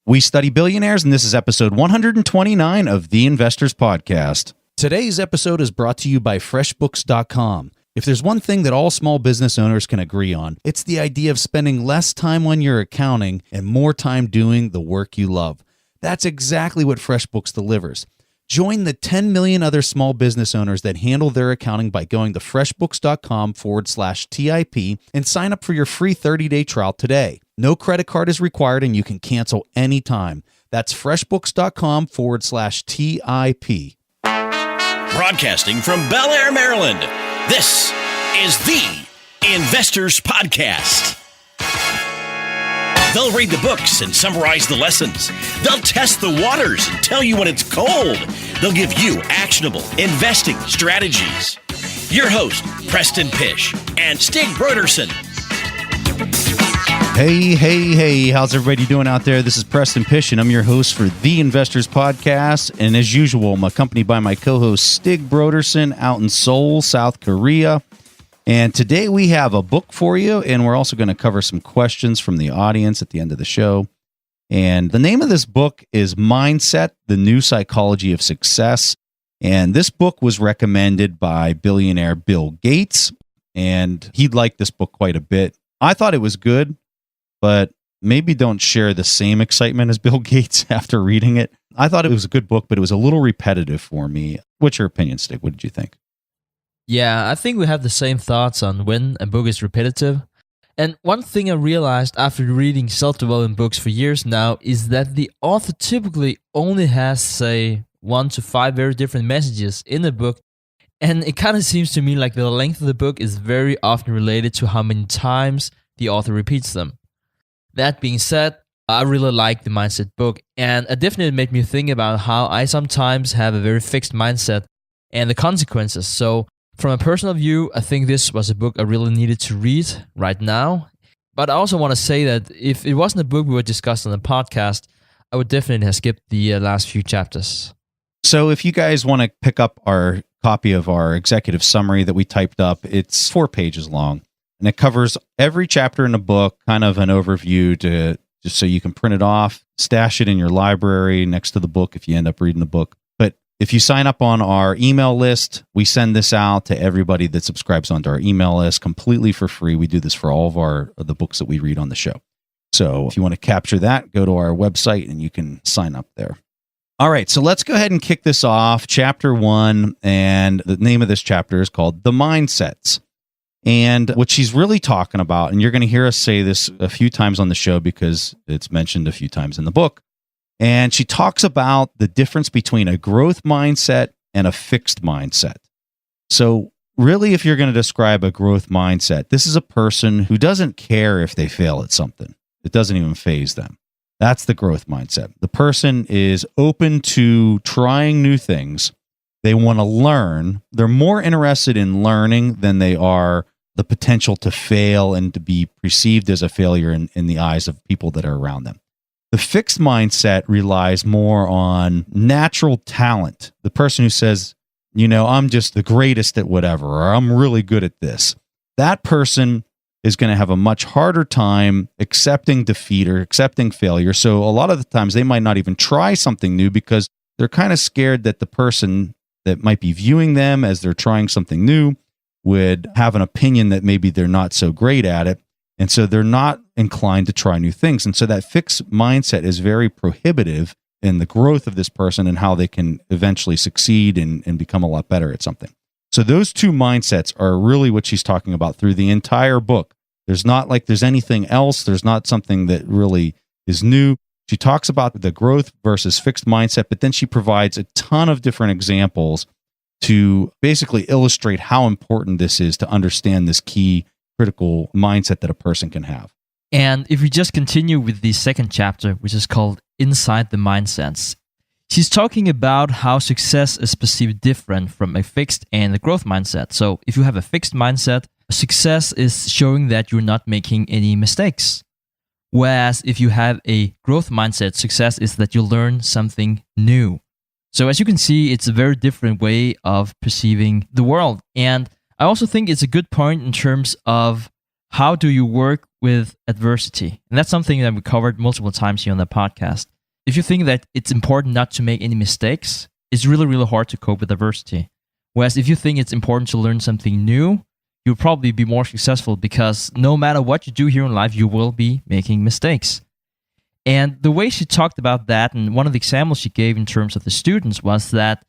We study billionaires, and this is episode 129 of The Investors Podcast. Today's episode is brought to you by FreshBooks.com. If there's one thing that all small business owners can agree on, it's the idea of spending less time on your accounting and more time doing the work you love. That's exactly what FreshBooks delivers. Join the 10 million other small business owners that handle their accounting by going to freshbooks.com/TIP and sign up for your free 30-day trial today. No credit card is required and you can cancel anytime. That's freshbooks.com/TIP. Broadcasting from Bel Air, Maryland, this is The Investors Podcast. They'll read the books and summarize the lessons. They'll test the waters and tell you when it's cold. They'll give you actionable investing strategies. Your host, Preston Pish and Stig Broderson. Hey, how's everybody doing out there? This is Preston Pish, and I'm your host for The Investors Podcast. And as usual, I'm accompanied by my co-host, Stig Broderson, out in Seoul, South Korea. And today we have a book for you, and we're also going to cover some questions from the audience at the end of the show. And the name of this book is Mindset, The New Psychology of Success. And this book was recommended by billionaire Bill Gates, and he liked this book quite a bit. I thought it was good, but maybe don't share the same excitement as Bill Gates after reading it. I thought it was a good book, but it was a little repetitive for me. What's your opinion, Stig? What did you think? Yeah, I think we have the same thoughts on when a book is repetitive. And one thing I realized after reading self-development books for years now is that the author typically only has, say, 1 to 5 very different messages in the book. And it kind of seems to me like the length of the book is very often related to how many times the author repeats them. That being said, I really like the Mindset book, and it definitely made me think about how I sometimes have a very fixed mindset and the consequences. So from a personal view, I think this was a book I really needed to read right now. But I also want to say that if it wasn't a book we would discuss on the podcast, I would definitely have skipped the last few chapters. So if you guys want to pick up our copy of our executive summary that we typed up, it's 4 pages long. And it covers every chapter in the book, kind of an overview to just so you can print it off, stash it in your library next to the book if you end up reading the book. But if you sign up on our email list, we send this out to everybody that subscribes onto our email list completely for free. We do this for all of the books that we read on the show. So if you want to capture that, go to our website and you can sign up there. All right, so let's go ahead and kick this off. Chapter 1, and the name of this chapter is called The Mindsets. And what she's really talking about, and you're going to hear us say this a few times on the show because it's mentioned a few times in the book, and she talks about the difference between a growth mindset and a fixed mindset. So really, if you're going to describe a growth mindset, this is a person who doesn't care if they fail at something. It doesn't even faze them. That's the growth mindset. The person is open to trying new things. They want to learn. They're more interested in learning than they are the potential to fail and to be perceived as a failure in the eyes of people that are around them. The fixed mindset relies more on natural talent. The person who says, I'm just the greatest at whatever, or I'm really good at this. That person is going to have a much harder time accepting defeat or accepting failure. So a lot of the times they might not even try something new because they're kind of scared that the person that might be viewing them as they're trying something new would have an opinion that maybe they're not so great at it. And so they're not inclined to try new things. And so that fixed mindset is very prohibitive in the growth of this person and how they can eventually succeed and become a lot better at something. So those two mindsets are really what she's talking about through the entire book. There's not like there's anything else. There's not something that really is new. She talks about the growth versus fixed mindset, but then she provides a ton of different examples to basically illustrate how important this is to understand this key critical mindset that a person can have. And if we just continue with the second chapter, which is called Inside the Mindsets, she's talking about how success is perceived different from a fixed and a growth mindset. So if you have a fixed mindset, success is showing that you're not making any mistakes. Whereas if you have a growth mindset, success is that you learn something new. So as you can see, it's a very different way of perceiving the world. And I also think it's a good point in terms of how do you work with adversity? And that's something that we covered multiple times here on the podcast. If you think that it's important not to make any mistakes, it's really, really hard to cope with adversity. Whereas if you think it's important to learn something new, you'll probably be more successful because no matter what you do here in life, you will be making mistakes. And the way she talked about that, and one of the examples she gave in terms of the students was that,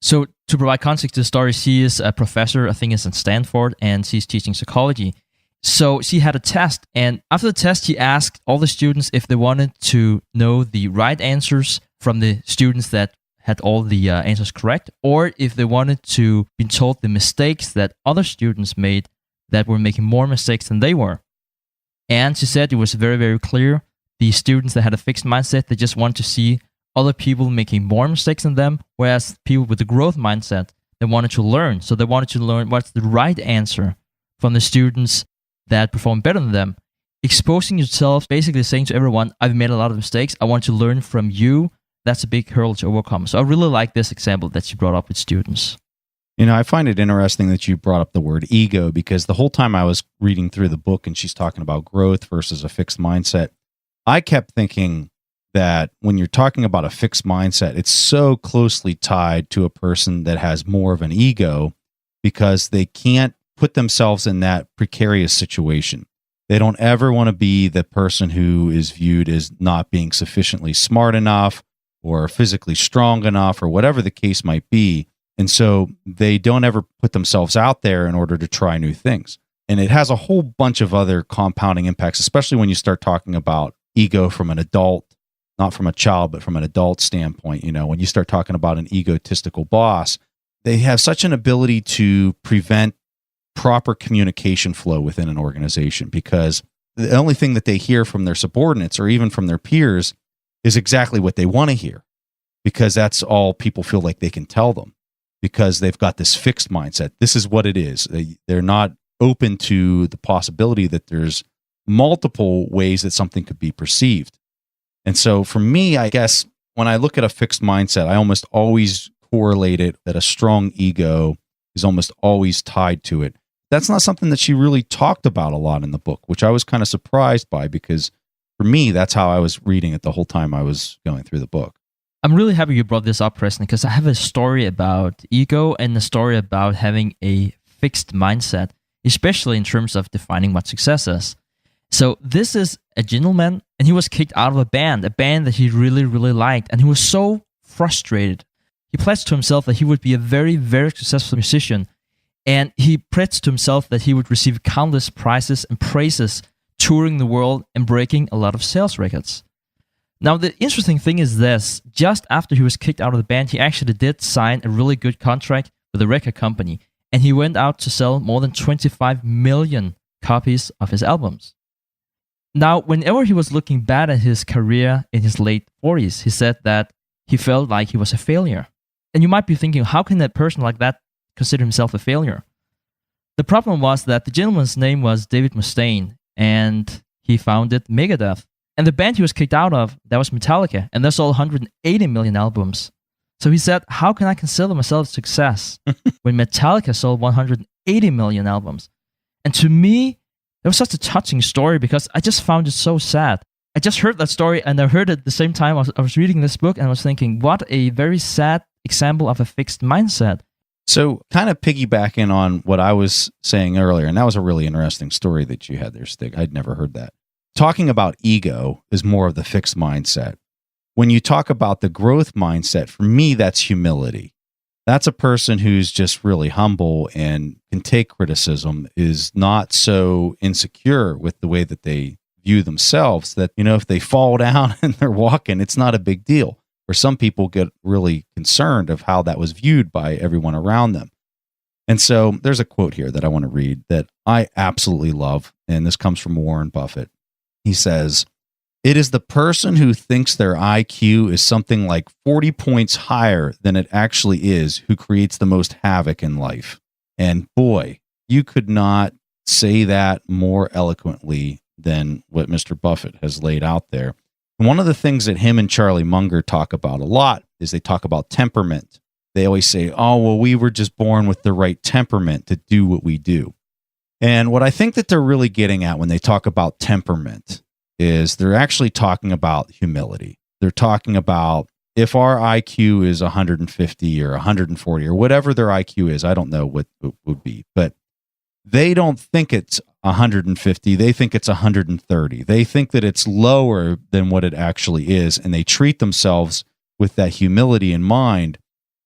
so to provide context to the story, she is a professor, I think it's at Stanford, and she's teaching psychology. So she had a test, and after the test, she asked all the students if they wanted to know the right answers from the students that had all the answers correct, or if they wanted to be told the mistakes that other students made that were making more mistakes than they were. And she said it was very, very clear. The students that had a fixed mindset, they just want to see other people making more mistakes than them, whereas people with the growth mindset, they wanted to learn. So they wanted to learn what's the right answer from the students that perform better than them. Exposing yourself, basically saying to everyone, I've made a lot of mistakes, I want to learn from you. That's a big hurdle to overcome. So I really like this example that she brought up with students. You know, I find it interesting that you brought up the word ego, because the whole time I was reading through the book and she's talking about growth versus a fixed mindset, I kept thinking that when you're talking about a fixed mindset, it's so closely tied to a person that has more of an ego because they can't put themselves in that precarious situation. They don't ever want to be the person who is viewed as not being sufficiently smart enough or physically strong enough or whatever the case might be. And so they don't ever put themselves out there in order to try new things. And it has a whole bunch of other compounding impacts, especially when you start talking about ego from an adult, not from a child, but from an adult standpoint. You know, when you start talking about an egotistical boss, they have such an ability to prevent proper communication flow within an organization, because the only thing that they hear from their subordinates or even from their peers is exactly what they want to hear, because that's all people feel like they can tell them, because they've got this fixed mindset. This is what it is. They're not open to the possibility that there's multiple ways that something could be perceived. And so for me, I guess when I look at a fixed mindset, I almost always correlate it that a strong ego is almost always tied to it. That's not something that she really talked about a lot in the book, which I was kind of surprised by, because for me, that's how I was reading it the whole time I was going through the book. I'm really happy you brought this up, Preston, because I have a story about ego and a story about having a fixed mindset, especially in terms of defining what success is. So this is a gentleman, and he was kicked out of a band that he really, really liked, and he was so frustrated. He pledged to himself that he would be a very, very successful musician, and he pledged to himself that he would receive countless prizes and praises touring the world and breaking a lot of sales records. Now, the interesting thing is this. Just after he was kicked out of the band, he actually did sign a really good contract with a record company, and he went out to sell more than 25 million copies of his albums. Now, whenever he was looking back at his career in his late 40s, he said that he felt like he was a failure. And you might be thinking, how can a person like that consider himself a failure? The problem was that the gentleman's name was David Mustaine, and he founded Megadeth. And the band he was kicked out of, that was Metallica, and they sold 180 million albums. So he said, how can I consider myself a success when Metallica sold 180 million albums? And to me, it was such a touching story, because I just found it so sad. I just heard that story, and I heard it at the same time I was reading this book, and I was thinking, what a very sad example of a fixed mindset. So kind of piggybacking on what I was saying earlier, and that was a really interesting story that you had there, Stig. I'd never heard that. Talking about ego is more of the fixed mindset. When you talk about the growth mindset, for me, that's humility. That's a person who's just really humble and can take criticism, is not so insecure with the way that they view themselves that, you know, if they fall down and they're walking, it's not a big deal. Or some people get really concerned of how that was viewed by everyone around them. And so there's a quote here that I want to read that I absolutely love, and this comes from Warren Buffett. He says, "It is the person who thinks their IQ is something like 40 points higher than it actually is who creates the most havoc in life." And boy, you could not say that more eloquently than what Mr. Buffett has laid out there. And one of the things that him and Charlie Munger talk about a lot is they talk about temperament. They always say, oh, well, we were just born with the right temperament to do what we do. And what I think that they're really getting at when they talk about temperament is they're actually talking about humility. They're talking about if our IQ is 150 or 140 or whatever their IQ is, I don't know what it would be, but they don't think it's 150. They think it's 130. They think that it's lower than what it actually is. And they treat themselves with that humility in mind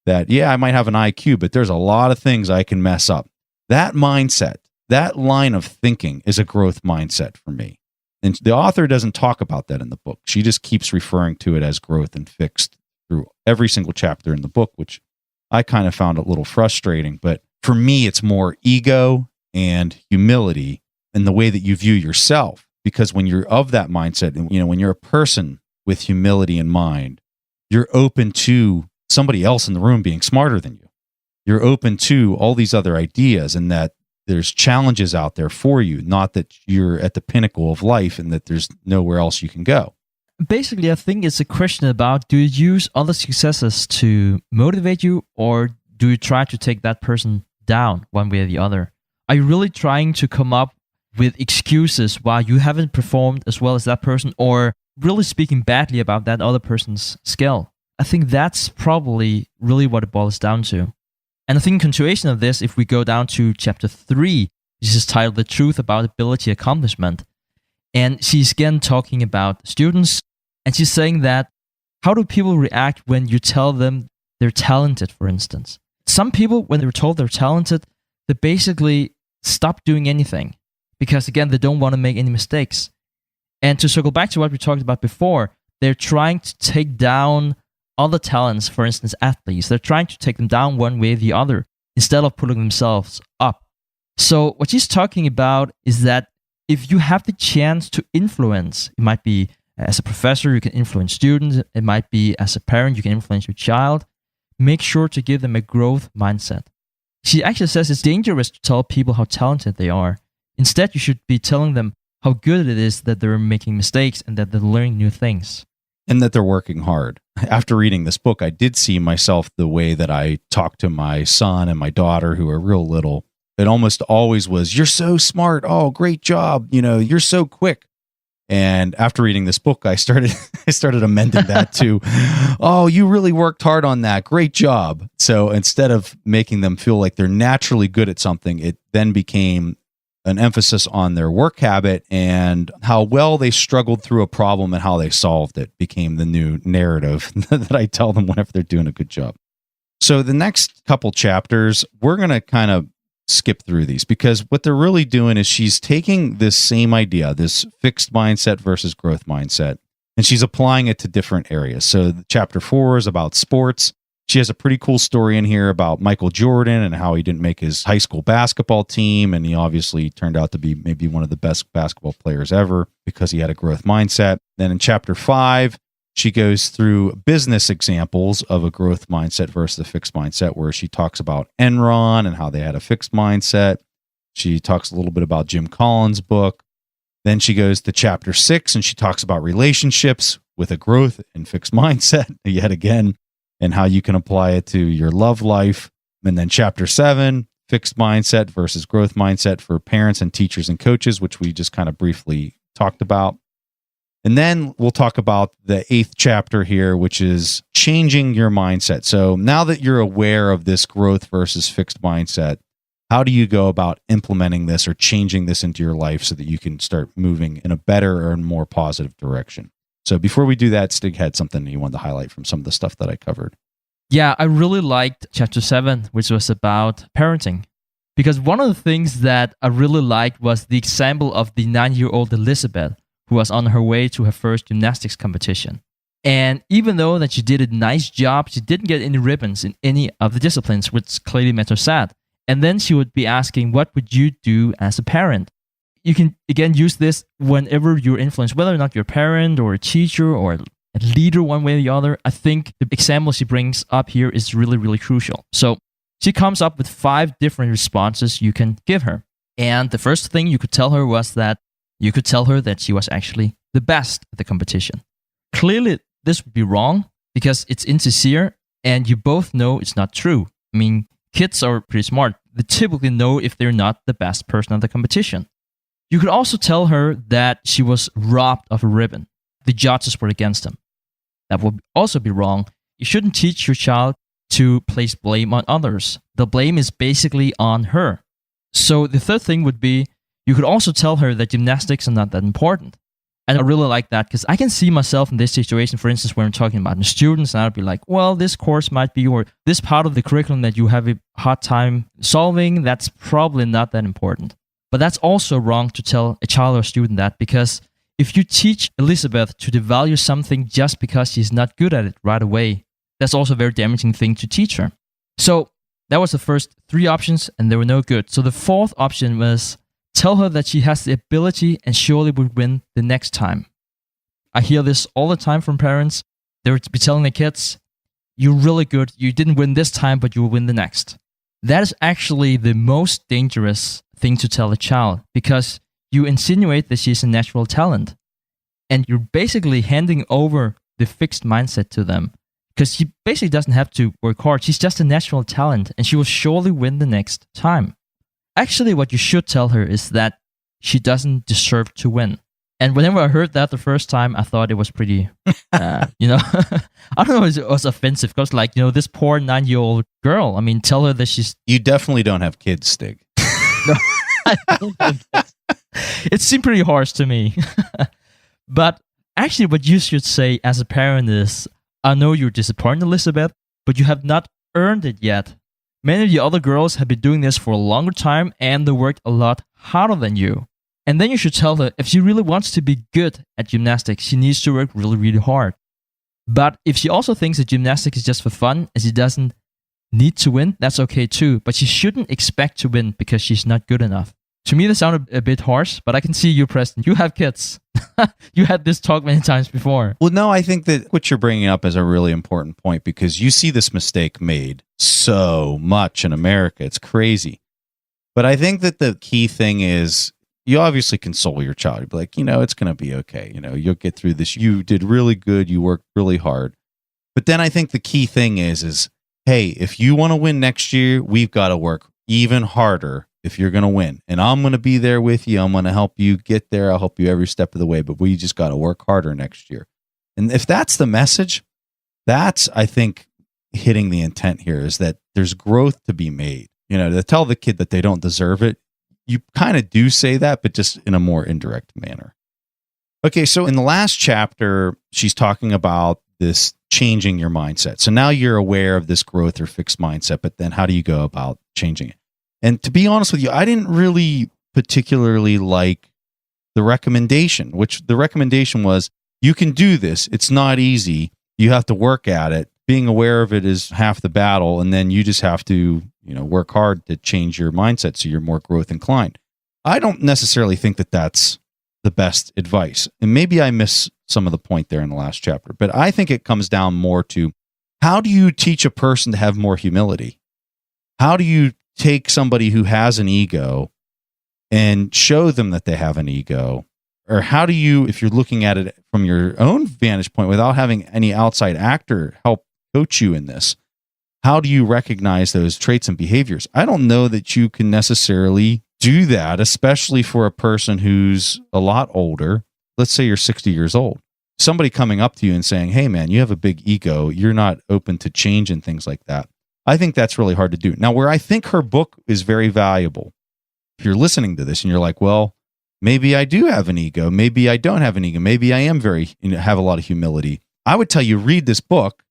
that, yeah, I might have an IQ, but there's a lot of things I can mess up. That mindset, that line of thinking is a growth mindset for me. And the author doesn't talk about that in the book. She just keeps referring to it as growth and fixed through every single chapter in the book, which I kind of found a little frustrating. But for me, it's more ego and humility in the way that you view yourself. Because when you're of that mindset, and when you're a person with humility in mind, you're open to somebody else in the room being smarter than you. You're open to all these other ideas, and that there's challenges out there for you, not that you're at the pinnacle of life and that there's nowhere else you can go. Basically, I think it's a question about, do you use other successes to motivate you, or do you try to take that person down one way or the other? Are you really trying to come up with excuses why you haven't performed as well as that person, or really speaking badly about that other person's skill? I think that's probably really what it boils down to. And I think in continuation of this, if we go down to chapter 3, this is titled The Truth About Ability Accomplishment. And she's again talking about students, and she's saying that, how do people react when you tell them they're talented, for instance? Some people, when they're told they're talented, they basically stop doing anything because, again, they don't want to make any mistakes. And to circle back to what we talked about before, they're trying to take down other talents, for instance, athletes. They're trying to take them down one way or the other instead of pulling themselves up. So what she's talking about is that if you have the chance to influence, it might be as a professor, you can influence students. It might be as a parent, you can influence your child. Make sure to give them a growth mindset. She actually says it's dangerous to tell people how talented they are. Instead, you should be telling them how good it is that they're making mistakes and that they're learning new things. And that they're working hard. After reading this book, I did see myself the way that I talk to my son and my daughter who are real little. It almost always was, "You're so smart. Oh, great job. You're so quick." And after reading this book, I started amending that to, "Oh, you really worked hard on that. Great job." So instead of making them feel like they're naturally good at something, it then became an emphasis on their work habit and how well they struggled through a problem and how they solved it became the new narrative that I tell them whenever they're doing a good job. So the next couple chapters, we're going to kind of skip through these because what they're really doing is she's taking this same idea, this fixed mindset versus growth mindset, and she's applying it to different areas. So chapter 4 is about sports. She has a pretty cool story in here about Michael Jordan and how he didn't make his high school basketball team. And he obviously turned out to be maybe one of the best basketball players ever because he had a growth mindset. Then in chapter 5, she goes through business examples of a growth mindset versus a fixed mindset, where she talks about Enron and how they had a fixed mindset. She talks a little bit about Jim Collins' book. Then she goes to chapter 6 and she talks about relationships with a growth and fixed mindset yet again, and how you can apply it to your love life. And then chapter 7, fixed mindset versus growth mindset for parents and teachers and coaches, which we just kind of briefly talked about. And then we'll talk about the 8th chapter here, which is changing your mindset. So now that you're aware of this growth versus fixed mindset, how do you go about implementing this or changing this into your life so that you can start moving in a better or more positive direction? So before we do that, Stig had something you wanted to highlight from some of the stuff that I covered. Yeah, I really liked chapter 7, which was about parenting. Because one of the things that I really liked was the example of the 9-year-old Elizabeth, who was on her way to her first gymnastics competition. And even though that she did a nice job, she didn't get any ribbons in any of the disciplines, which clearly made her sad. And then she would be asking, what would you do as a parent? You can, again, use this whenever you're influenced, whether or not you're a parent or a teacher or a leader one way or the other. I think the example she brings up here is really, really crucial. So she comes up with 5 different responses you can give her. And the first thing you could tell her was that you could tell her that she was actually the best at the competition. Clearly, this would be wrong because it's insincere and you both know it's not true. I mean, kids are pretty smart. they typically know if they're not the best person at the competition. You could also tell her that she was robbed of a ribbon. The judges were against him. That would also be wrong. You shouldn't teach your child to place blame on others. The blame is basically on her. So the third thing would be, you could also tell her that gymnastics are not that important. And I really like that because I can see myself in this situation, for instance, when I'm talking about the students, and I'd be like, well, this course might be, or this part of the curriculum that you have a hard time solving, that's probably not that important. But that's also wrong to tell a child or student that, because if you teach Elizabeth to devalue something just because she's not good at it right away, that's also a very damaging thing to teach her. So that was the first three options, and they were no good. So the fourth option was, tell her that she has the ability and surely would win the next time. I hear this all the time from parents. They would be telling their kids, you're really good. You didn't win this time, but you will win the next. That is actually the most dangerous thing to tell a child, because you insinuate that she's a natural talent. And you're basically handing over the fixed mindset to them, because she basically doesn't have to work hard. She's just a natural talent, and she will surely win the next time. Actually, what you should tell her is that she doesn't deserve to win. And whenever I heard that the first time, I thought it was pretty, I don't know if it was offensive, because this poor 9-year-old girl, tell her that she's... You definitely don't have kids, Stig. No, I don't have kids. It seemed pretty harsh to me. But actually, what you should say as a parent is, I know you're disappointed, Elizabeth, but you have not earned it yet. Many of the other girls have been doing this for a longer time, and they worked a lot harder than you. And then you should tell her, if she really wants to be good at gymnastics, she needs to work really, really hard. But if she also thinks that gymnastics is just for fun, and she doesn't need to win, that's okay too. But she shouldn't expect to win because she's not good enough. To me, that sounded a bit harsh, but I can see you, Preston. You have kids. You had this talk many times before. Well, no, I think that what you're bringing up is a really important point, because you see this mistake made so much in America. It's crazy. But I think that the key thing is, you obviously console your child. You'd be like, it's going to be okay. You'll get through this. You did really good. You worked really hard. But then I think the key thing is, hey, if you want to win next year, we've got to work even harder if you're going to win. And I'm going to be there with you. I'm going to help you get there. I'll help you every step of the way, but we just got to work harder next year. And if that's the message, that's, I think, hitting the intent here, is that there's growth to be made. To tell the kid that they don't deserve it, you kind of do say that, but just in a more indirect manner. Okay, so in the last chapter, she's talking about this changing your mindset. So now you're aware of this growth or fixed mindset, but then how do you go about changing it? And to be honest with you, I didn't really particularly like the recommendation, which the recommendation was, you can do this. It's not easy. You have to work at it. Being aware of it is half the battle. And then you just have to, work hard to change your mindset so you're more growth inclined. I don't necessarily think that that's the best advice. And maybe I miss some of the point there in the last chapter, but I think it comes down more to, how do you teach a person to have more humility? How do you take somebody who has an ego and show them that they have an ego? Or how do you, if you're looking at it from your own vantage point without having any outside actor help coach you in this, how do you recognize those traits and behaviors? I don't know that you can necessarily do that, especially for a person who's a lot older. Let's say you're 60 years old. Somebody coming up to you and saying, hey man, you have a big ego. You're not open to change and things like that. I think that's really hard to do. Now, where I think her book is very valuable, if you're listening to this and you're like, well, maybe I do have an ego. Maybe I don't have an ego. Maybe I am have a lot of humility. I would tell you, read this book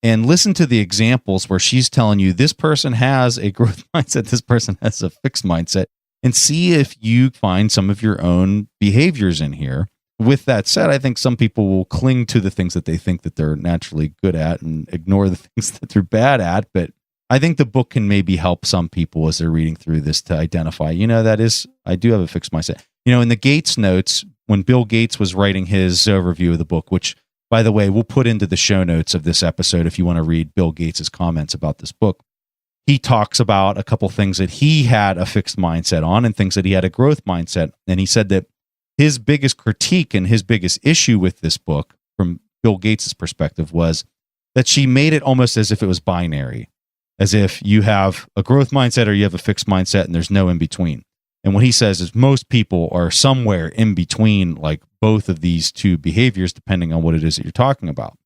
and listen to the examples where she's telling you this person has a growth mindset, this person has a fixed mindset, and see if you find some of your own behaviors in here. With that said, I think some people will cling to the things that they think that they're naturally good at and ignore the things that they're bad at. But I think the book can maybe help some people as they're reading through this to identify, I do have a fixed mindset. In the Gates notes, when Bill Gates was writing his overview of the book, which, by the way, we'll put into the show notes of this episode if you want to read Bill Gates' comments about this book, he talks about a couple things that he had a fixed mindset on and things that he had a growth mindset. And he said that his biggest critique and his biggest issue with this book, from Bill Gates' perspective, was that she made it almost as if it was binary. as if you have a growth mindset or you have a fixed mindset and there's no in between. And what he says is most people are somewhere in between, like both of these two behaviors, depending on what it is that you're talking about.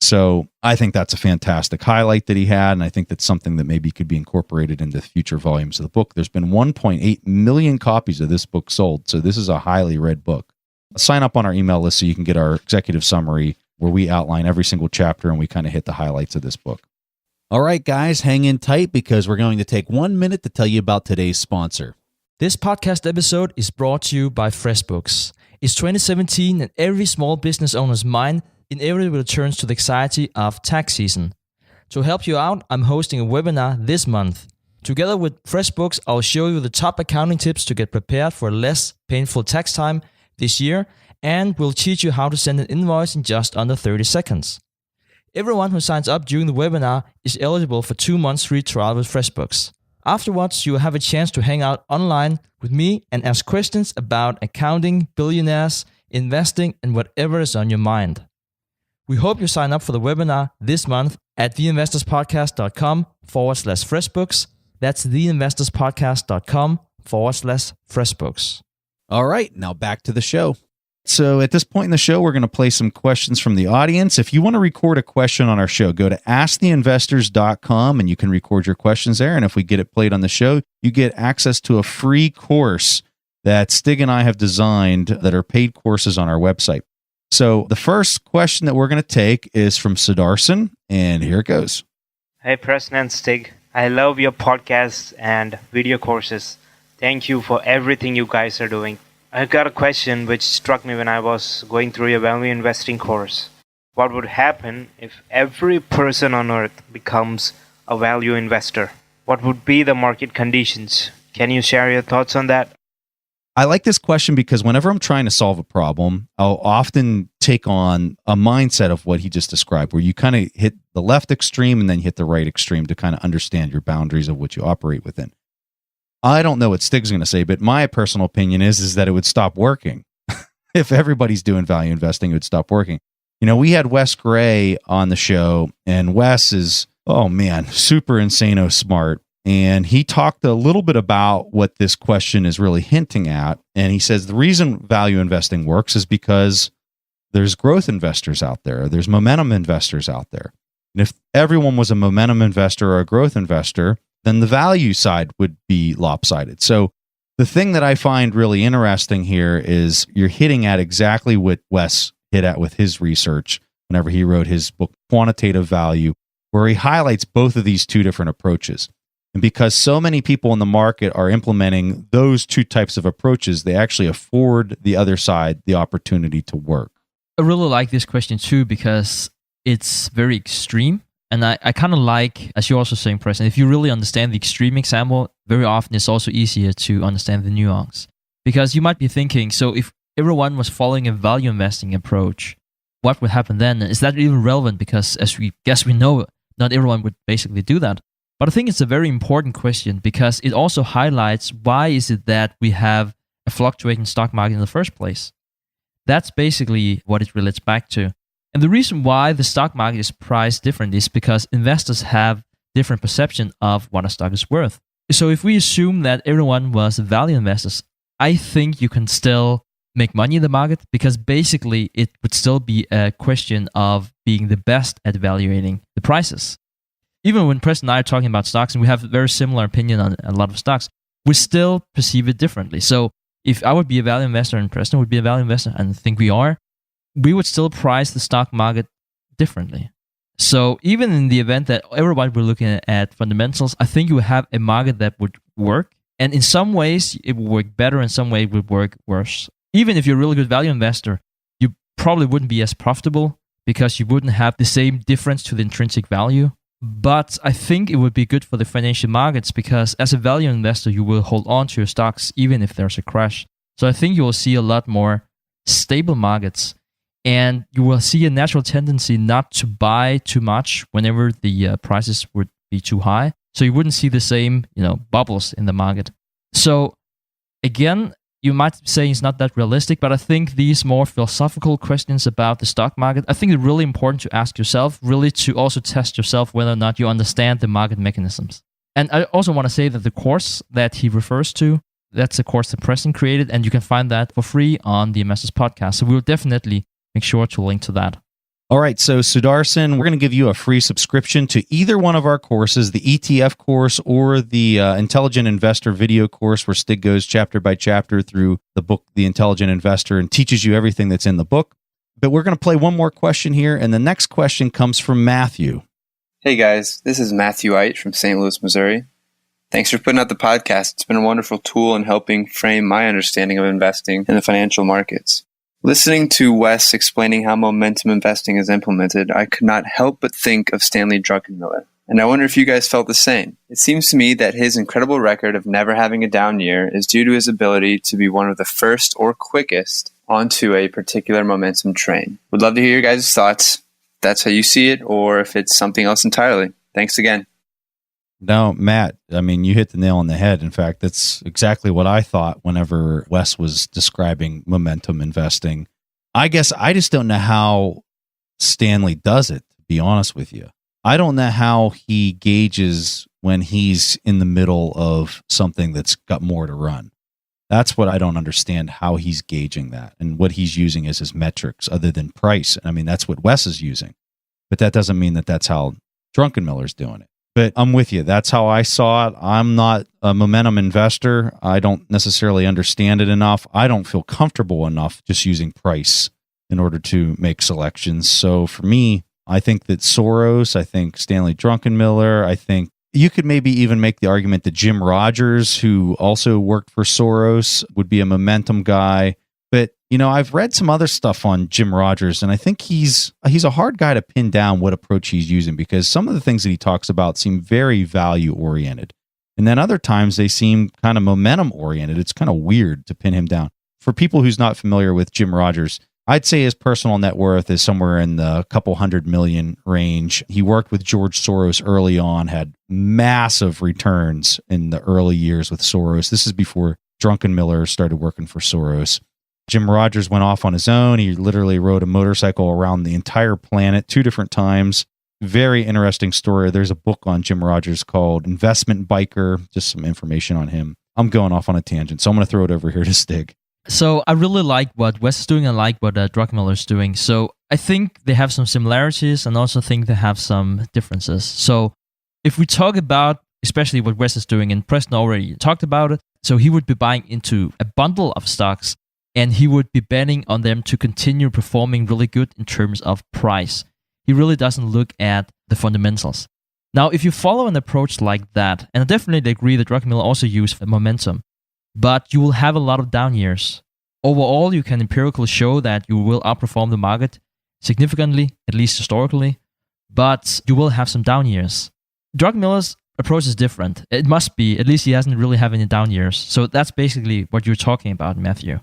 So I think that's a fantastic highlight that he had, and I think that's something that maybe could be incorporated into future volumes of the book. There's been 1.8 million copies of this book sold, so this is a highly read book. Sign up on our email list so you can get our executive summary where we outline every single chapter and we kind of hit the highlights of this book. All right, guys, hang in tight because we're going to take 1 minute to tell you about today's sponsor. This podcast episode is brought to you by FreshBooks. It's 2017 and every small business owner's mind inevitably returns to the anxiety of tax season. To help you out, I'm hosting a webinar this month. Together with FreshBooks, I'll show you the top accounting tips to get prepared for a less painful tax time this year, and we'll teach you how to send an invoice in just under 30 seconds. Everyone who signs up during the webinar is eligible for 2 months free trial with FreshBooks. Afterwards, you will have a chance to hang out online with me and ask questions about accounting, billionaires, investing, and whatever is on your mind. We hope you sign up for the webinar this month at theinvestorspodcast.com/FreshBooks. That's theinvestorspodcast.com/FreshBooks. All right, now back to the show. So at this point in the show, we're going to play some questions from the audience. If you want to record a question on our show, go to asktheinvestors.com and you can record your questions there. And if we get it played on the show, you get access to a free course that Stig and I have designed that are paid courses on our website. So the first question that we're going to take is from Sudarsan, and here it goes. Hey, Preston and Stig. I love your podcasts and video courses. Thank you for everything you guys are doing. I got a question which struck me when I was going through your value investing course. What would happen if every person on earth becomes a value investor? What would be the market conditions? Can you share your thoughts on that? I like this question because whenever I'm trying to solve a problem, I'll often take on a mindset of what he just described, where you kind of hit the left extreme and then you hit the right extreme to kind of understand your boundaries of what you operate within. I don't know what Stig's going to say, but my personal opinion is that it would stop working. If everybody's doing value investing, it would stop working. You know, we had Wes Gray on the show, and Wes is, super insano smart. And he talked a little bit about what this question is really hinting at. And he says the reason value investing works is because there's growth investors out there. There's momentum investors out there. And if everyone was a momentum investor or a growth investor, then the value side would be lopsided. So the thing that I find really interesting here is you're hitting at exactly what Wes hit at with his research whenever he wrote his book, Quantitative Value, where he highlights both of these two different approaches. And because so many people in the market are implementing those two types of approaches, they actually afford the other side the opportunity to work. I really like this question too because it's very extreme. And I kind of like, as you're also saying, Preston, if you really understand the extreme example, very often it's also easier to understand the nuance. Because you might be thinking, so if everyone was following a value investing approach, what would happen then? Is that even relevant? Because as we know, not everyone would basically do that. But I think it's a very important question because it also highlights why is it that we have a fluctuating stock market in the first place. That's basically what it relates back to. And the reason why the stock market is priced different is because investors have different perception of what a stock is worth. So if we assume that everyone was value investors, I think you can still make money in the market because basically it would still be a question of being the best at evaluating the prices. Even when Preston and I are talking about stocks and we have a very similar opinion on a lot of stocks, we still perceive it differently. So if I would be a value investor and Preston would be a value investor, and I think we are, we would still price the stock market differently. So even in the event that everybody were looking at fundamentals, I think you would have a market that would work. And in some ways, it would work better. In some ways, it would work worse. Even if you're a really good value investor, you probably wouldn't be as profitable because you wouldn't have the same difference to the intrinsic value. But I think it would be good for the financial markets because as a value investor, you will hold on to your stocks even if there's a crash. So I think you will see a lot more stable markets. And you will see a natural tendency not to buy too much whenever the prices would be too high. So you wouldn't see the same, bubbles in the market. So again, you might say it's not that realistic, but I think these more philosophical questions about the stock market, I think it's really important to ask yourself, really to also test yourself whether or not you understand the market mechanisms. And I also want to say that the course that he refers to, that's a course that Preston created, and you can find that for free on the Investors Podcast. So we'll definitely make sure to link to that. All right, so Sudarshan, we're going to give you a free subscription to either one of our courses, the ETF course or the Intelligent Investor video course, where Stig goes chapter by chapter through the book, The Intelligent Investor, and teaches you everything that's in the book. But we're going to play one more question here, and the next question comes from Matthew. Hey guys, this is Matthew Ite from St. Louis, Missouri. Thanks for putting out the podcast. It's been a wonderful tool in helping frame my understanding of investing in the financial markets. Listening to Wes explaining how momentum investing is implemented, I could not help but think of Stanley Druckenmiller. And I wonder if you guys felt the same. It seems to me that his incredible record of never having a down year is due to his ability to be one of the first or quickest onto a particular momentum train. Would love to hear your guys' thoughts, if that's how you see it, or if it's something else entirely. Thanks again. No, Matt, I mean, you hit the nail on the head. In fact, that's exactly what I thought whenever Wes was describing momentum investing. I guess I just don't know how Stanley does it, to be honest with you. I don't know how he gauges when he's in the middle of something that's got more to run. That's what I don't understand, how he's gauging that and what he's using as his metrics other than price. I mean, that's what Wes is using. But that doesn't mean that that's how Druckenmiller's doing it. But I'm with you. That's how I saw it. I'm not a momentum investor. I don't necessarily understand it enough. I don't feel comfortable enough just using price in order to make selections. So for me, I think that Soros, I think Stanley Druckenmiller, I think you could maybe even make the argument that Jim Rogers, who also worked for Soros, would be a momentum guy. But, you know, I've read some other stuff on Jim Rogers, and I think he's a hard guy to pin down what approach he's using, because some of the things that he talks about seem very value-oriented. And then other times they seem kind of momentum-oriented. It's kind of weird to pin him down. For people who's not familiar with Jim Rogers, I'd say his personal net worth is somewhere in the couple $100 million range. He worked with George Soros early on, had massive returns in the early years with Soros. This is before Druckenmiller started working for Soros. Jim Rogers went off on his own. He literally rode a motorcycle around the entire planet 2 different times. Very interesting story. There's a book on Jim Rogers called Investment Biker, just some information on him. I'm going off on a tangent, so I'm going to throw it over here to Stig. So I really like what Wes is doing and like what Druckenmiller is doing. So I think they have some similarities and also think they have some differences. So if we talk about especially what Wes is doing, and Preston already talked about it, so he would be buying into a bundle of stocks and he would be betting on them to continue performing really good in terms of price. He really doesn't look at the fundamentals. Now, if you follow an approach like that, and I definitely agree that Druckenmiller also used momentum, but you will have a lot of down years. Overall, you can empirically show that you will outperform the market significantly, at least historically, but you will have some down years. Druckenmiller's approach is different. It must be, at least he hasn't really had any down years. So that's basically what you're talking about, Matthew.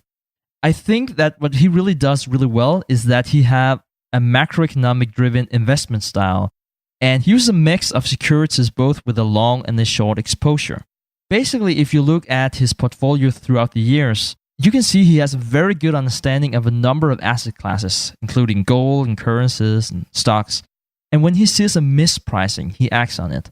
I think that what he really does really well is that he have a macroeconomic driven investment style, and he uses a mix of securities both with a long and a short exposure. Basically, if you look at his portfolio throughout the years, you can see he has a very good understanding of a number of asset classes, including gold and currencies and stocks. And when he sees a mispricing, he acts on it.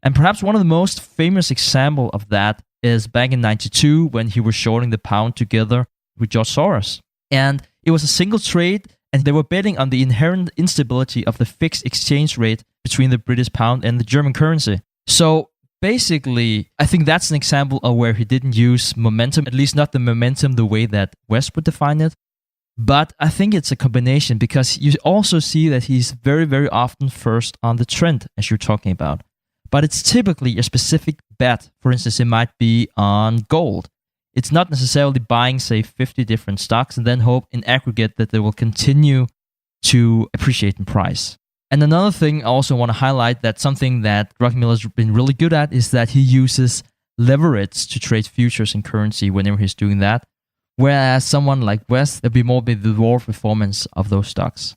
And perhaps one of the most famous examples of that is back in 92 when he was shorting the pound together with George Soros. And it was a single trade, and they were betting on the inherent instability of the fixed exchange rate between the British pound and the German currency. So basically, I think that's an example of where he didn't use momentum, at least not the momentum the way that West would define it. But I think it's a combination, because you also see that he's very, very often first on the trend, as you're talking about. But it's typically a specific bet. For instance, it might be on gold. It's not necessarily buying, say, 50 different stocks and then hope in aggregate that they will continue to appreciate in price. And another thing I also want to highlight, that something that Druckenmiller's been really good at is that he uses leverage to trade futures and currency whenever he's doing that. Whereas someone like Wes, there'll be more the dwarf performance of those stocks.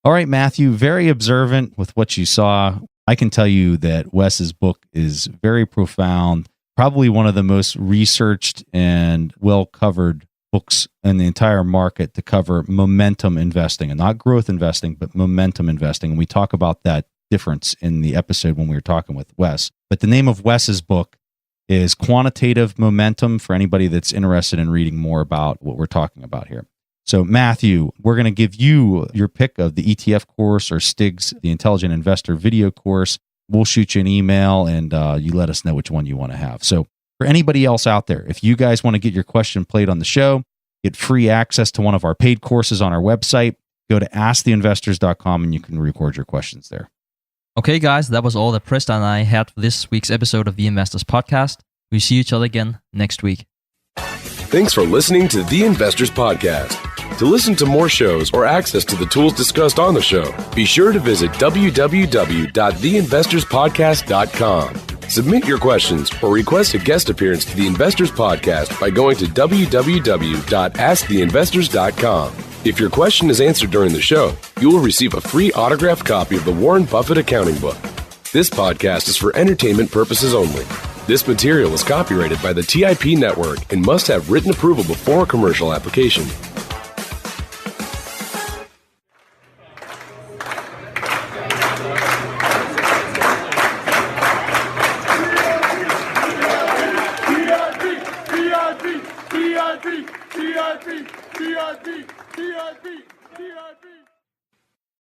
All right, Matthew, very observant with what you saw. I can tell you that Wes's book is very profound. probably one of the most researched and well-covered books in the entire market to cover momentum investing, and not growth investing, but momentum investing. And we talk about that difference in the episode when we were talking with Wes. But the name of Wes's book is Quantitative Momentum, for anybody that's interested in reading more about what we're talking about here. So Matthew, we're going to give you your pick of the ETF course or Stig's The Intelligent Investor video course. We'll shoot you an email and you let us know which one you want to have. So for anybody else out there, if you guys want to get your question played on the show, get free access to one of our paid courses on our website, go to asktheinvestors.com and you can record your questions there. Okay, guys, that was all that Preston and I had for this week's episode of the Investors Podcast. We see each other again next week. Thanks for listening to The Investors Podcast. To listen to more shows or access to the tools discussed on the show, be sure to visit www.theinvestorspodcast.com. Submit your questions or request a guest appearance to The Investors Podcast by going to www.asktheinvestors.com. If your question is answered during the show, you will receive a free autographed copy of the Warren Buffett Accounting Book. This podcast is for entertainment purposes only. This material is copyrighted by the TIP Network and must have written approval before commercial application. TIP.